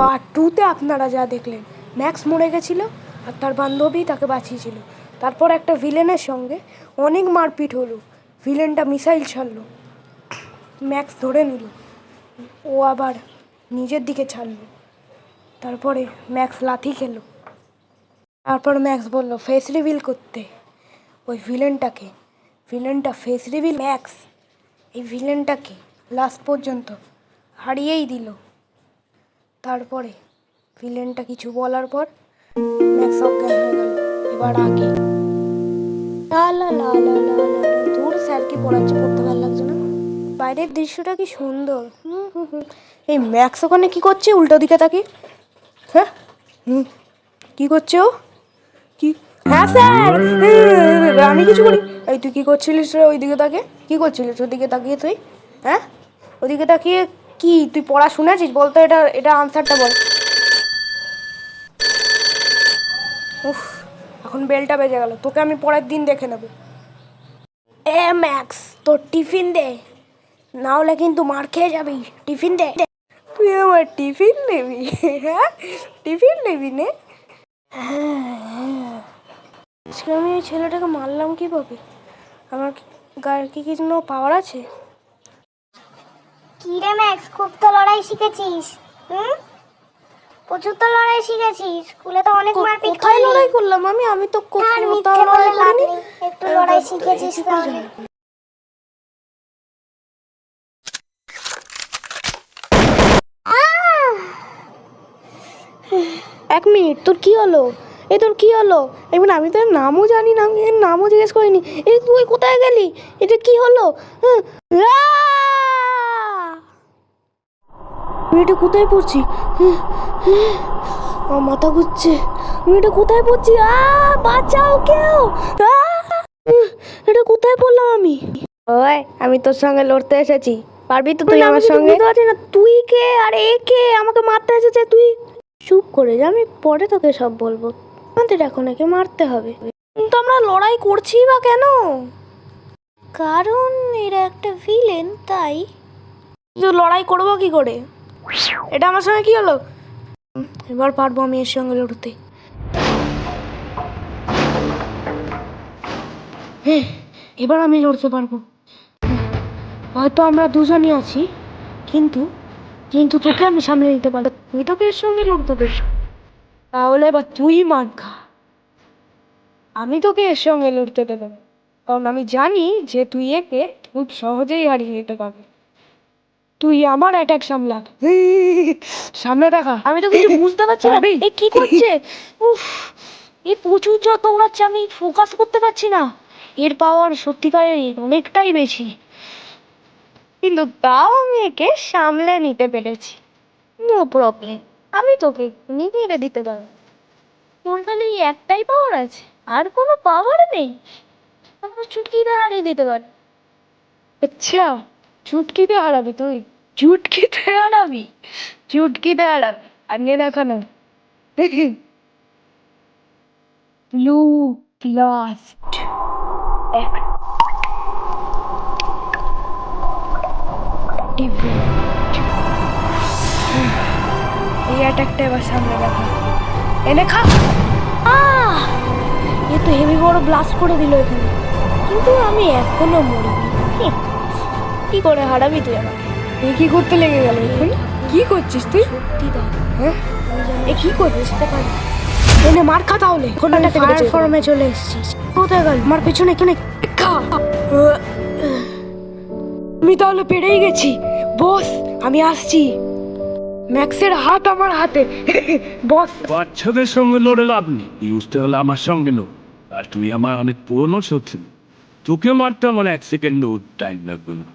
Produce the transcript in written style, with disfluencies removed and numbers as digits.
Part 2-তে আপনারা যা দেখলেন, ম্যাক্স মরে গেছিল আর তার বান্ধবী তাকে বাঁচিয়েছিল। তারপর একটা ভিলেনের সঙ্গে অনেক মারপিট হলো, ভিলেনটা মিসাইল ছাড়লো, ম্যাক্স ধরে নিল, ও আবার নিজের দিকে ছাড়লো, তারপরে ম্যাক্স লাথি খেলো। তারপর ম্যাক্স বলল ফেস রিভিল করতে ওই ভিলেনটা ফেস রিভিল ম্যাক্স এই ভিলেনটাকে লাস্ট পর্যন্ত হারিয়েই দিল। তারপরে ভিলেনটা কিছু বলার পর ম্যাক্স অজ্ঞান হয়ে গেল। এবার আগে দূর স্যার কি পড়াচ্ছে, পড়তে ভালো লাগছে না। বাইরের দৃশ্যটা কি সুন্দর। এই ম্যাক্স ওখানে কি করছে উল্টো দিকে তাকিয়ে? হ্যাঁ কি করছে ও? কি? হ্যাঁ স্যার, আমি কিছু করি। এই তুই কি করছিলিস রে ওইদিকে তাকিয়ে? কি করছিলিস ওইদিকে তাকিয়ে তুই? হ্যাঁ ওইদিকে তাকিয়ে কি তুই পড়া শুনেছিস? বলতো এটা আনসারটা বল। উফ, এখন বেলটা বেজে গেল, তোকে আমি পরের দিন দেখে নেব। এ ম্যাক্স, তোর টিফিন দে, না হলে কিন্তু মার খেয়ে যাবি। টিফিন দে। তুই আমার টিফিন নেবি? হ্যাঁ টিফিন নেবি নে? আজকে আমি ওই ছেলেটাকে মারলাম কিভাবে? আমার গায়ের কি কিছু পাওয়ার আছে? কি রে ম্যাক্স, খুব তো লড়াই শিখেছিস। প্রচুর তো লড়াই শিখেছিস, স্কুলে তো অনেক মারপিট কোথায় লড়াই করলাম আমি তো কোথাও লড়াই করিনি। একটু লড়াই শিখেছিস তাহলে। এক মিনিট, তোর কি হলো? তোর কি হলো? এবার আমি তোর নামও জানি না, আমি এর নামও জিজ্ঞেস করিনি। তুই কোথায় গেলি? এটা কি হলো? আমি এটা কোথায় পড়ছি? আমার মাথা ঘুরছে। আমি এটা কোথায় পড়ছি? বাঁচাও কেউ! এটা কোথায় পড়লাম আমি? ওই আমি তোর সঙ্গে লড়তে এসেছি, পারবি তো তুই আমার সঙ্গে? না তুই কে আর এ কে আমাকে মারতে এসেছে? তুই চুপ করে যা, আমি পরে তোকে সব বলবো। আমাদের এখন একে মারতে হবে। কিন্তু আমরা লড়াই করছি বা কেন? কারণ এরা একটা ভিলেন, তাই। লড়াই করবো কি করে? এটা আমার সঙ্গে কি হলো? এবার পারবো আমি এর সঙ্গে লড়তে। হ্যাঁ এবার আমি লড়তে পারবো। হয়তো আমরা দুজনই আছি, কিন্তু তোকে আমি সামনে নিতে পারবো। তুই তোকে এর সঙ্গে লড়তে পারিস, তাহলে এবার তুই মার খা। আমি তোকে এর সঙ্গে লড়তে দেবো না, কারণ আমি জানি যে তুই একে খুব সহজেই হারিয়ে দিতে পারবি। তুই আমার অ্যাটাক সামলা, সামনে দেখা। আমি তো কিছু বুঝতে পারছি না এই কি করছে। উফ, এই প্রচুর যত উড়াচ্ছে, আমি ফোকাস করতে পারছি না। এর পাওয়ার সত্যিকারের অনেকটাই বেশি, কিন্তু তাও আমি একে সামলে নিতে পেরেছি। নো প্রবলেম, আমি তোকে নিয়ে দিতে পারবো। তোর খালি একটাই পাওয়ার আছে, আর কোনো পাওয়ার নেই? আমরা চুটকিতে হারিয়ে দিতে পারি। আচ্ছা চুটকিতে হারাবি তুই? চুটকিতে হারাবি? চুটকিতে হারাবি? আনিয়ে দেখানো দেখি। Blue blast. এই অ্যাটাকটা এবার সামনে দেখা, এনে খা। এ তো হেভি বড় ব্লাস্ট করে দিল এখানে, কিন্তু আমি এখনো মরিনি। কি করে হারাবি তুই আমাকে? এই কি করতে লেগে গেল এখন? কি করছিস তুই? হ্যাঁ এ কি করছিস? এনে মার খা তাহলে। ফায়ার ফর্মে চলে এসেছিস, কোথায় গেল? আমার পেছনে এখানে খা। আমি তাহলে পেরেই গেছি বস, আমি আসছি। ম্যাক্সের হাত আমার হাতে। বস বাচ্চাদের সঙ্গে লড়ে লাভ নেই, ইউজতে হলে আমার সঙ্গে লড়। আর তুই আমার অনেক পুরনো শত্রু, তোকে মারতে আমার 1 সেকেন্ডও টাইম লাগবে না।